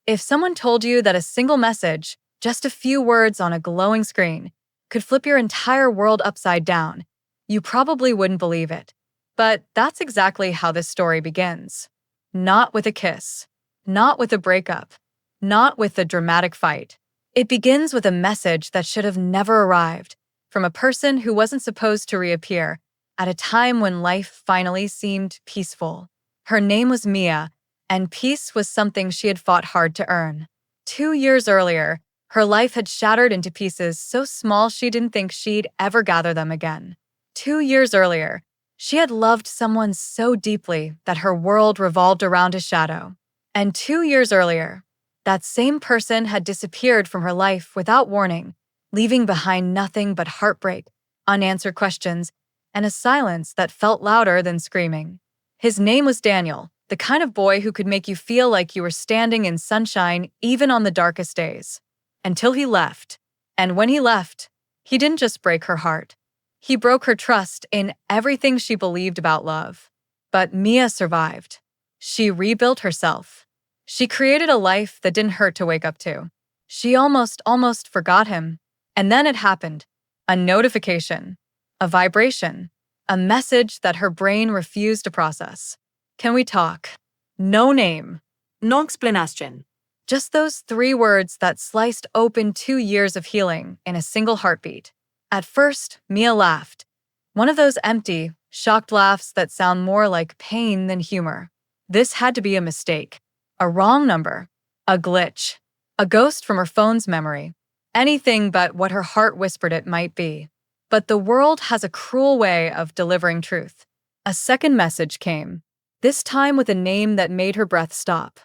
If someone told you that a single message, just a few words on a glowing screen, could flip your entire world upside down, you probably wouldn't believe it. But that's exactly how this story begins. Not with a kiss, not with a breakup, not with a dramatic fight. It begins with a message that should have never arrived, from a person who wasn't supposed to reappear at a time when life finally seemed peaceful. Her name was Mia, and peace was something she had fought hard to earn. 2 years earlier, her life had shattered into pieces so small she didn't think she'd ever gather them again. 2 years earlier, she had loved someone so deeply that her world revolved around a shadow. And 2 years earlier, that same person had disappeared from her life without warning, leaving behind nothing but heartbreak, unanswered questions, and a silence that felt louder than screaming. His name was Daniel, the kind of boy who could make you feel like you were standing in sunshine even on the darkest days. Until he left. And when he left, he didn't just break her heart. He broke her trust in everything she believed about love. But Mia survived. She rebuilt herself. She created a life that didn't hurt to wake up to. She almost forgot him. And then it happened. A notification. A vibration. A message that her brain refused to process. Can we talk? No name. No explanation. Just those 3 words that sliced open 2 years of healing in a single heartbeat. At first, Mia laughed. One of those empty, shocked laughs that sound more like pain than humor. This had to be a mistake. A wrong number. A glitch. A ghost from her phone's memory. Anything but what her heart whispered it might be. But the world has a cruel way of delivering truth. A second message came, this time with a name that made her breath stop.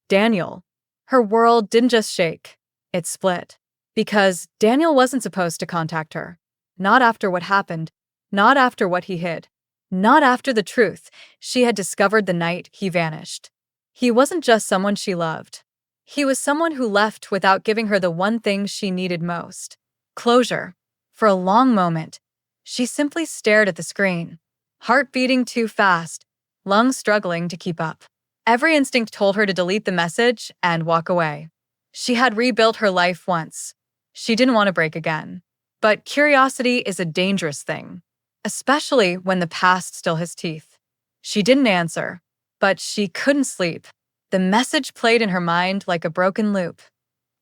Daniel. Her world didn't just shake, it split. Because Daniel wasn't supposed to contact her. Not after what happened, not after what he hid, not after the truth she had discovered the night he vanished. He wasn't just someone she loved. He was someone who left without giving her the one thing she needed most. Closure. For a long moment, she simply stared at the screen, heart beating too fast, lungs struggling to keep up. Every instinct told her to delete the message and walk away. She had rebuilt her life once. She didn't want to break again. But curiosity is a dangerous thing, especially when the past still has teeth. She didn't answer, but she couldn't sleep. The message played in her mind like a broken loop.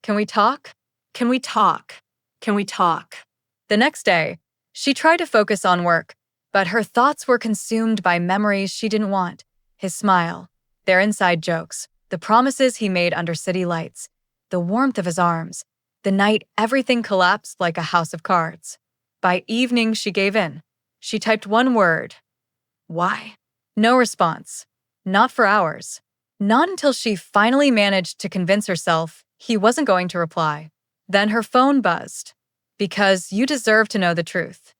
Can we talk? Can we talk? Can we talk? The next day, she tried to focus on work, but her thoughts were consumed by memories she didn't want. His smile, their inside jokes, the promises he made under city lights, the warmth of his arms, the night everything collapsed like a house of cards. By evening, she gave in. She typed one word. Why? No response. Not for hours. Not until she finally managed to convince herself he wasn't going to reply. Then her phone buzzed. Because you deserve to know the truth.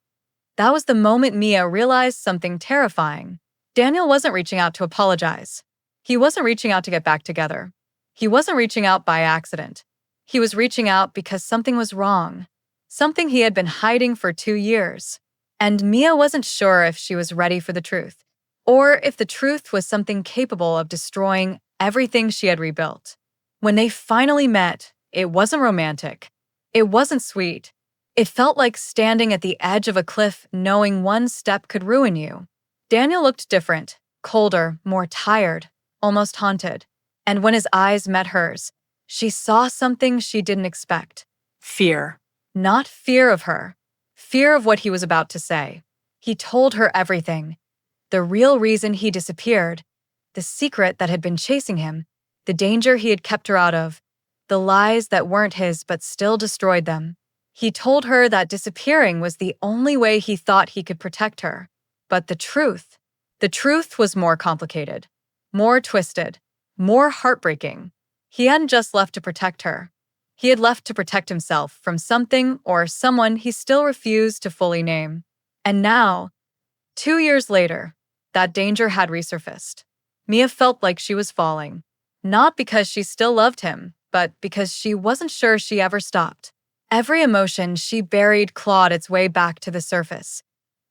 That was the moment Mia realized something terrifying. Daniel wasn't reaching out to apologize. He wasn't reaching out to get back together. He wasn't reaching out by accident. He was reaching out because something was wrong. Something he had been hiding for 2 years. And Mia wasn't sure if she was ready for the truth, or if the truth was something capable of destroying everything she had rebuilt. When they finally met, it wasn't romantic. It wasn't sweet. It felt like standing at the edge of a cliff knowing one step could ruin you. Daniel looked different, colder, more tired, almost haunted. And when his eyes met hers, she saw something she didn't expect. Fear. Not fear of her. Fear of what he was about to say. He told her everything. The real reason he disappeared. The secret that had been chasing him. The danger he had kept her out of. The lies that weren't his but still destroyed them. He told her that disappearing was the only way he thought he could protect her. But the truth was more complicated, more twisted, more heartbreaking. He hadn't just left to protect her. He had left to protect himself from something or someone he still refused to fully name. And now, 2 years later, that danger had resurfaced. Mia felt like she was falling, not because she still loved him, but because she wasn't sure she ever stopped. Every emotion she buried clawed its way back to the surface.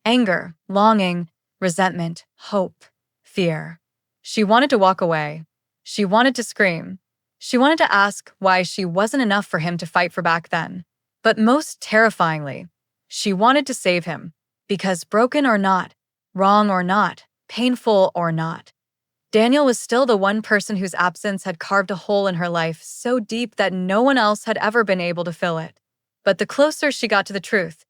Anger, longing, resentment, hope, fear. She wanted to walk away. She wanted to scream. She wanted to ask why she wasn't enough for him to fight for back then. But most terrifyingly, she wanted to save him. Because broken or not, wrong or not, painful or not, Daniel was still the one person whose absence had carved a hole in her life so deep that no one else had ever been able to fill it. But the closer she got to the truth,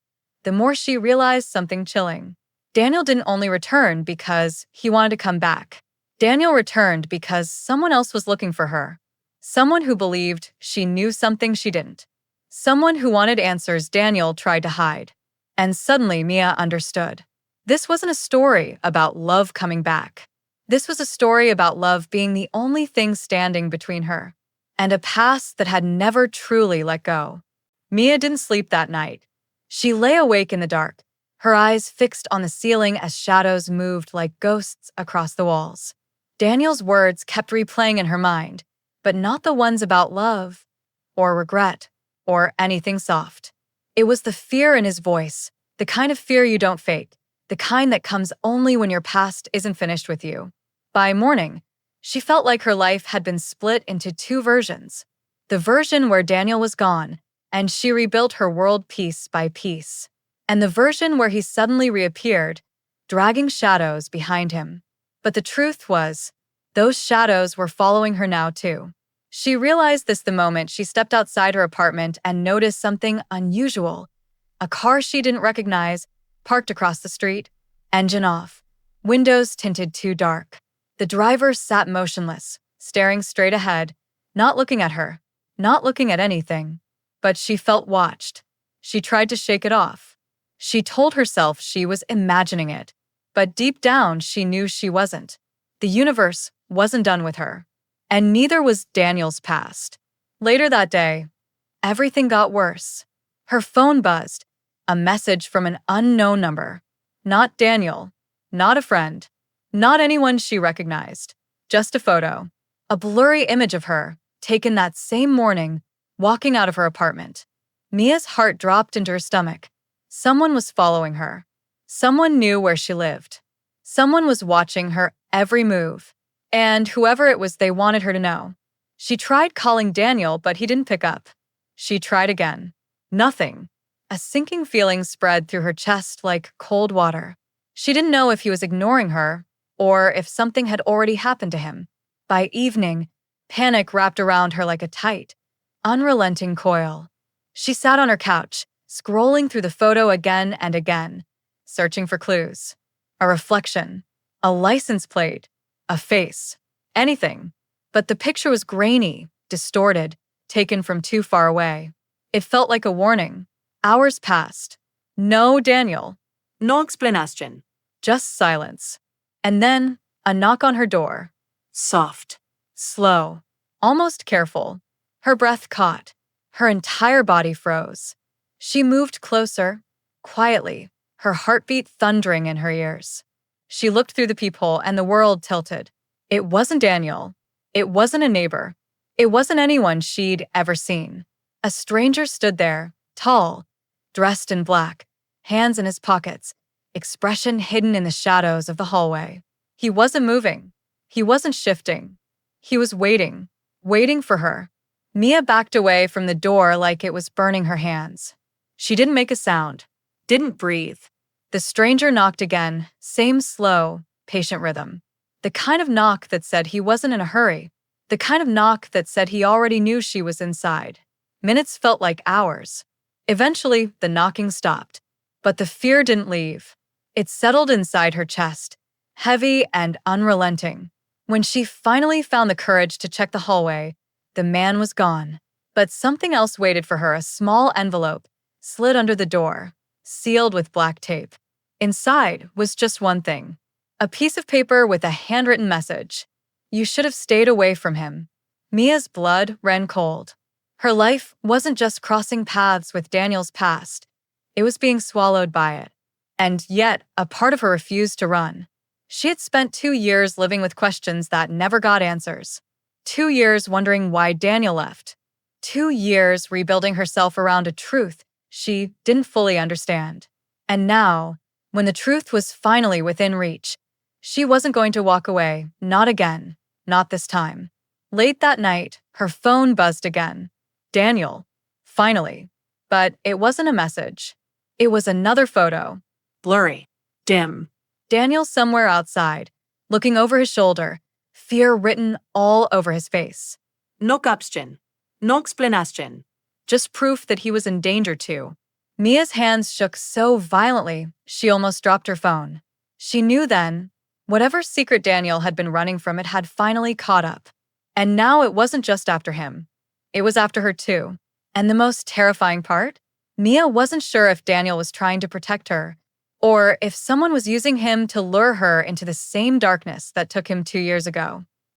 the more she realized something chilling. Daniel didn't only return because he wanted to come back. Daniel returned because someone else was looking for her. Someone who believed she knew something she didn't. Someone who wanted answers Daniel tried to hide. And suddenly Mia understood. This wasn't a story about love coming back. This was a story about love being the only thing standing between her and a past that had never truly let go. Mia didn't sleep that night. She lay awake in the dark, her eyes fixed on the ceiling as shadows moved like ghosts across the walls. Daniel's words kept replaying in her mind, but not the ones about love, or regret, or anything soft. It was the fear in his voice, the kind of fear you don't fake, the kind that comes only when your past isn't finished with you. By morning, she felt like her life had been split into two versions. The version where Daniel was gone, and she rebuilt her world piece by piece. And the version where he suddenly reappeared, dragging shadows behind him. But the truth was, those shadows were following her now too. She realized this the moment she stepped outside her apartment and noticed something unusual. A car she didn't recognize, parked across the street, engine off, windows tinted too dark. The driver sat motionless, staring straight ahead, not looking at her, not looking at anything. But she felt watched. She tried to shake it off. She told herself she was imagining it. But deep down, she knew she wasn't. The universe wasn't done with her. And neither was Daniel's past. Later that day, everything got worse. Her phone buzzed, a message from an unknown number. Not Daniel, not a friend, not anyone she recognized. Just a photo, a blurry image of her, taken that same morning, walking out of her apartment. Mia's heart dropped into her stomach. Someone was following her. Someone knew where she lived. Someone was watching her every move. And whoever it was, they wanted her to know. She tried calling Daniel, but he didn't pick up. She tried again. Nothing. A sinking feeling spread through her chest like cold water. She didn't know if he was ignoring her or if something had already happened to him. By evening, panic wrapped around her like a tight, unrelenting coil. She sat on her couch, scrolling through the photo again and again, searching for clues. A reflection, a license plate, a face, anything. But the picture was grainy, distorted, taken from too far away. It felt like a warning. Hours passed. No Daniel. No explanation. Just silence. And then, a knock on her door. Soft. Slow. Almost careful. Her breath caught. Her entire body froze. She moved closer, quietly, her heartbeat thundering in her ears. She looked through the peephole and the world tilted. It wasn't Daniel. It wasn't a neighbor. It wasn't anyone she'd ever seen. A stranger stood there, tall, dressed in black, hands in his pockets, expression hidden in the shadows of the hallway. He wasn't moving. He wasn't shifting. He was waiting, waiting for her. Mia backed away from the door like it was burning her hands. She didn't make a sound, didn't breathe. The stranger knocked again, same slow, patient rhythm. The kind of knock that said he wasn't in a hurry. The kind of knock that said he already knew she was inside. Minutes felt like hours. Eventually, the knocking stopped. But the fear didn't leave. It settled inside her chest, heavy and unrelenting. When she finally found the courage to check the hallway, the man was gone. But something else waited for her, a small envelope, slid under the door, sealed with black tape. Inside was just one thing. A piece of paper with a handwritten message. You should have stayed away from him. Mia's blood ran cold. Her life wasn't just crossing paths with Daniel's past. It was being swallowed by it. And yet, a part of her refused to run. She had spent 2 years living with questions that never got answers. 2 years wondering why Daniel left. 2 years rebuilding herself around a truth she didn't fully understand. And now, when the truth was finally within reach, she wasn't going to walk away, not again, not this time. Late that night, Her phone buzzed again. Daniel. Finally. But it wasn't a message. It was another photo. Blurry. Dim. Daniel somewhere outside, looking over his shoulder, fear written all over his face. No caption. No explanation. Just proof that he was in danger too. Mia's hands shook so violently, she almost dropped her phone. She knew then, whatever secret Daniel had been running from it had finally caught up. And now it wasn't just after him. It was after her too. And the most terrifying part? Mia wasn't sure if Daniel was trying to protect her, or if someone was using him to lure her into the same darkness that took him 2 years ago.